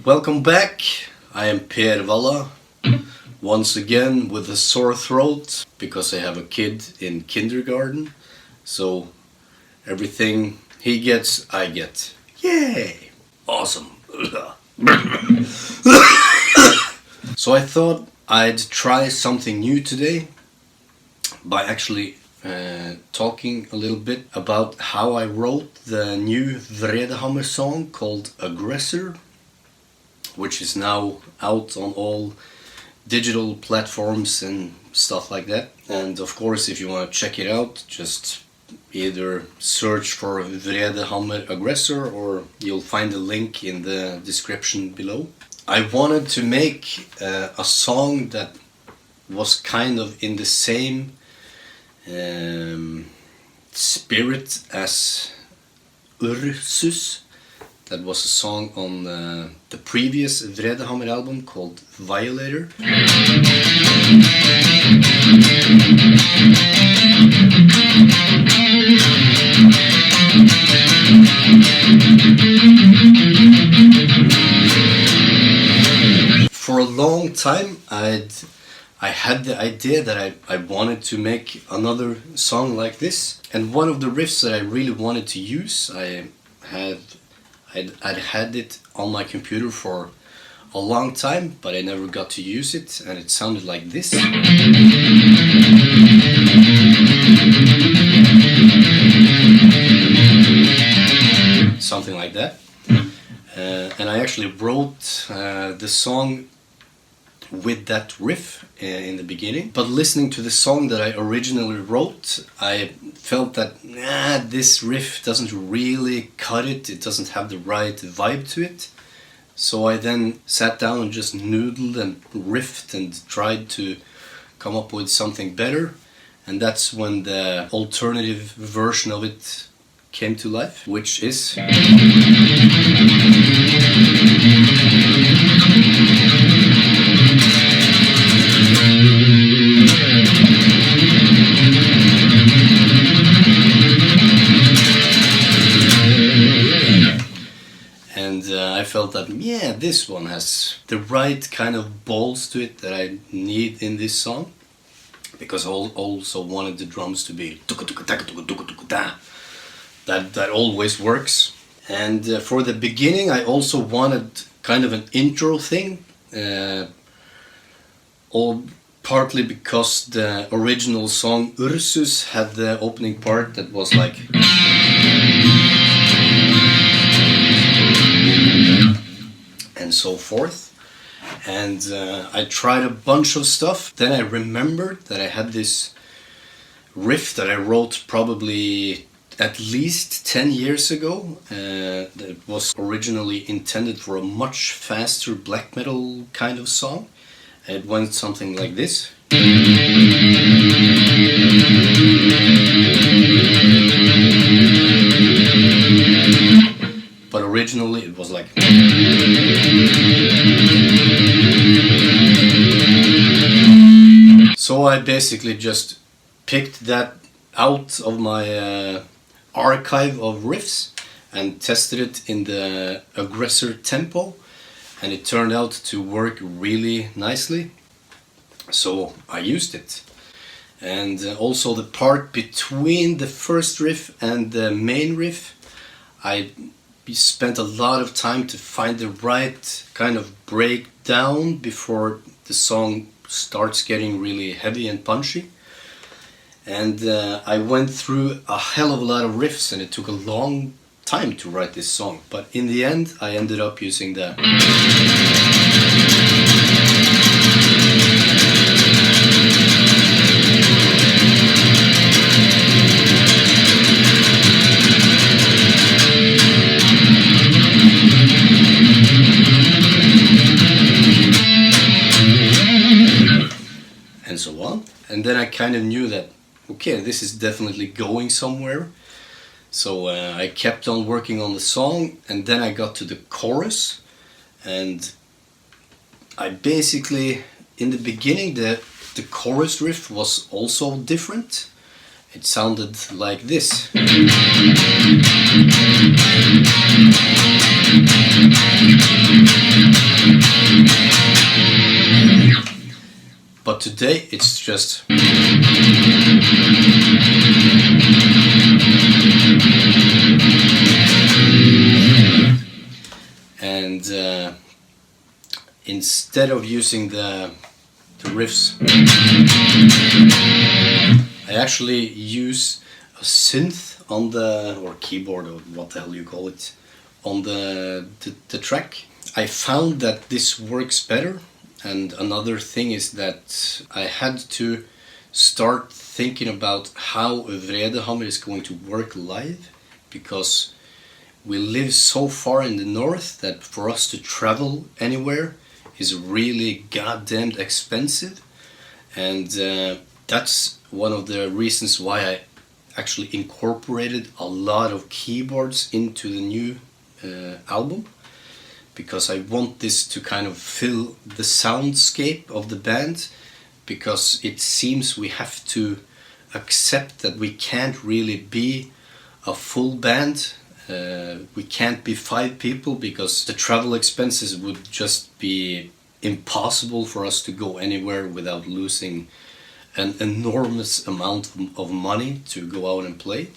Welcome back, I am Valla, once again with a sore throat because I have a kid in kindergarten, so everything he gets, I get. Yay! Awesome! So I thought I'd try something new today by actually talking a little bit about how I wrote the new Vredehammer song called Aggressor, which is now out on all digital platforms and stuff like that. And of course, if you want to check it out, just either search for Vredehammer Aggressor or you'll find a link in the description below. I wanted to make a song that was kind of in the same spirit as Ursus. That was a song on the previous Vredehammer album called Violator. For a long time I had the idea that I wanted to make another song like this, and one of the riffs that I really wanted to use, I'd had it on my computer for a long time, but I never got to use it, and it sounded like this. Something like that. And I actually wrote the song with that riff in the beginning, but listening to the song that I originally wrote, I felt that this riff doesn't really cut it, it doesn't have the right vibe to it. So I then sat down and just noodled and riffed and tried to come up with something better, and that's when the alternative version of it came to life, which is I felt that, yeah, this one has the right kind of balls to it that I need in this song, because I also wanted the drums to be that always works. And for the beginning I also wanted kind of an intro thing, all partly because the original song Ursus had the opening part that was like and so forth. And I tried a bunch of stuff. Then I remembered that I had this riff that I wrote probably at least 10 years ago that was originally intended for a much faster black metal kind of song. It went something like this. But originally it was like so I basically just picked that out of my archive of riffs and tested it in the Aggressor tempo, and it turned out to work really nicely, so I used it. And also the part between the first riff and the main riff, I spent a lot of time to find the right kind of breakdown before the song starts getting really heavy and punchy. And I went through a hell of a lot of riffs, and it took a long time to write this song, but in the end I ended up using the and so on. And then I kind of knew that, okay, this is definitely going somewhere. So I kept on working on the song, and then I got to the chorus, and I basically, in the beginning, the chorus riff was also different. it sounded like this. But today it's just and instead of using the riffs, I actually use a synth on the, or keyboard or what the hell you call it, on the track. I found that this works better, and another thing is that I had to start thinking about how a Vredehammer is going to work live, because we live so far in the north that for us to travel anywhere is really goddamn expensive, and that's one of the reasons why I actually incorporated a lot of keyboards into the new album, because I want this to kind of fill the soundscape of the band, because it seems we have to accept that we can't really be a full band. We can't be 5 people because the travel expenses would just be impossible for us to go anywhere without losing an enormous amount of money to go out and play.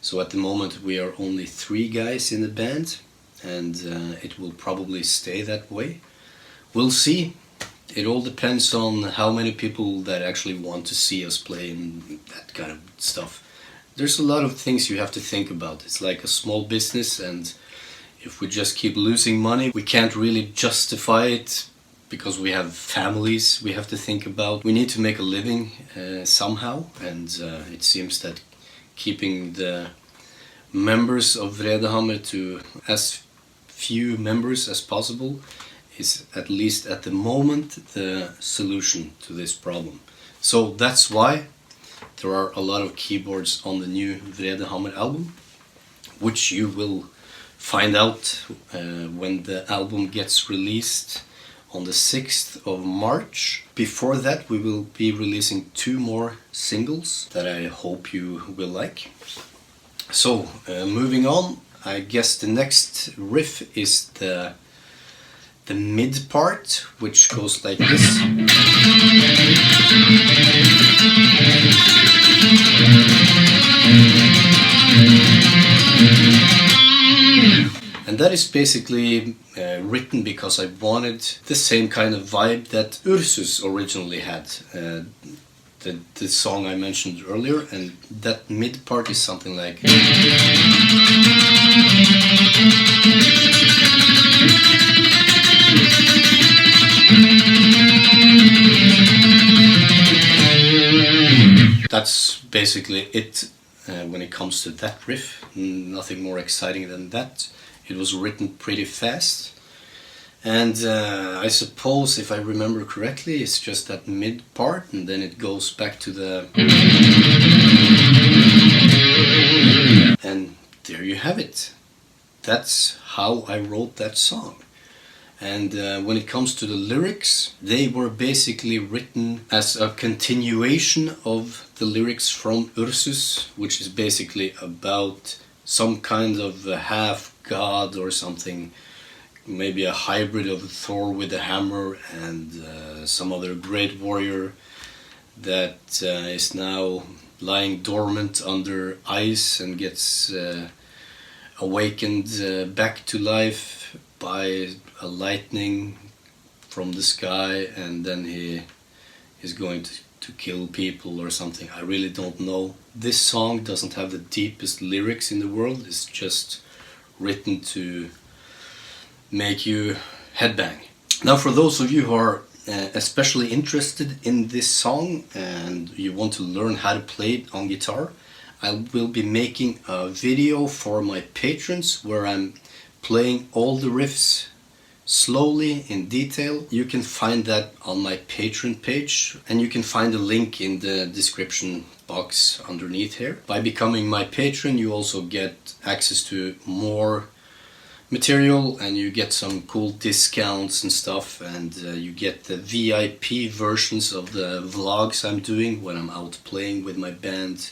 So at the moment we are only 3 guys in the band, and it will probably stay that way. We'll see. It all depends on how many people that actually want to see us play and that kind of stuff. There's a lot of things you have to think about. It's like a small business, and if we just keep losing money, we can't really justify it, because we have families we have to think about. We need to make a living somehow, and it seems that keeping the members of Vredehammer to as few members as possible is, at least at the moment, the solution to this problem. So that's why there are a lot of keyboards on the new Vredehammer album, which you will find out when the album gets released on the 6th of March. Before that we will be releasing 2 more singles that I hope you will like. So moving on, I guess the next riff is the mid part, which goes like this. And that is basically written because I wanted the same kind of vibe that Ursus originally had, the song I mentioned earlier, and that mid part is something like. That's basically it when it comes to that riff. Nothing more exciting than that. It was written pretty fast, and I suppose, if I remember correctly, it's just that mid part, and then it goes back to the. And there you have it. That's how I wrote that song. And when it comes to the lyrics, they were basically written as a continuation of the lyrics from Ursus, which is basically about some kind of a half god or something, maybe a hybrid of Thor with a hammer and some other great warrior that is now lying dormant under ice and gets awakened back to life by a lightning from the sky, and then he is going to kill people or something. I really don't know. This song doesn't have the deepest lyrics in the world. It's just written to make you headbang. Now, for those of you who are especially interested in this song and you want to learn how to play it on guitar, I will be making a video for my patrons where I'm playing all the riffs slowly in detail. You can find that on my Patreon page, and you can find a link in the description box underneath here. By becoming my patron, you also get access to more material, and you get some cool discounts and stuff, and you get the VIP versions of the vlogs I'm doing when I'm out playing with my band,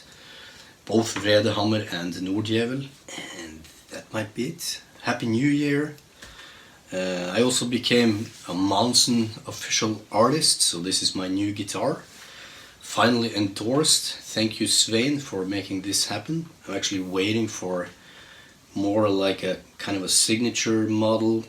both Vredehammer and Nordjävel. And that might be it. Happy New Year! I also became a Monson official artist, so this is my new guitar. Finally endorsed. Thank you, Svein, for making this happen. I'm actually waiting for more like a kind of a signature model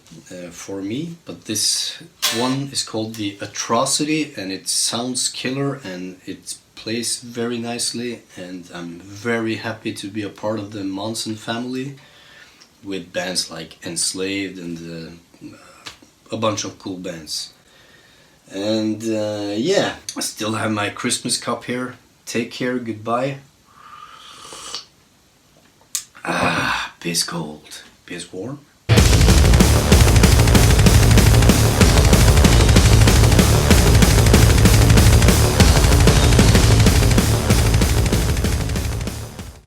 for me, but this one is called the Atrocity, and it sounds killer and it plays very nicely, and I'm very happy to be a part of the Monson family with bands like Enslaved and a bunch of cool bands. And yeah, I still have my Christmas cup here. Take care, goodbye. Piss cold, piss warm.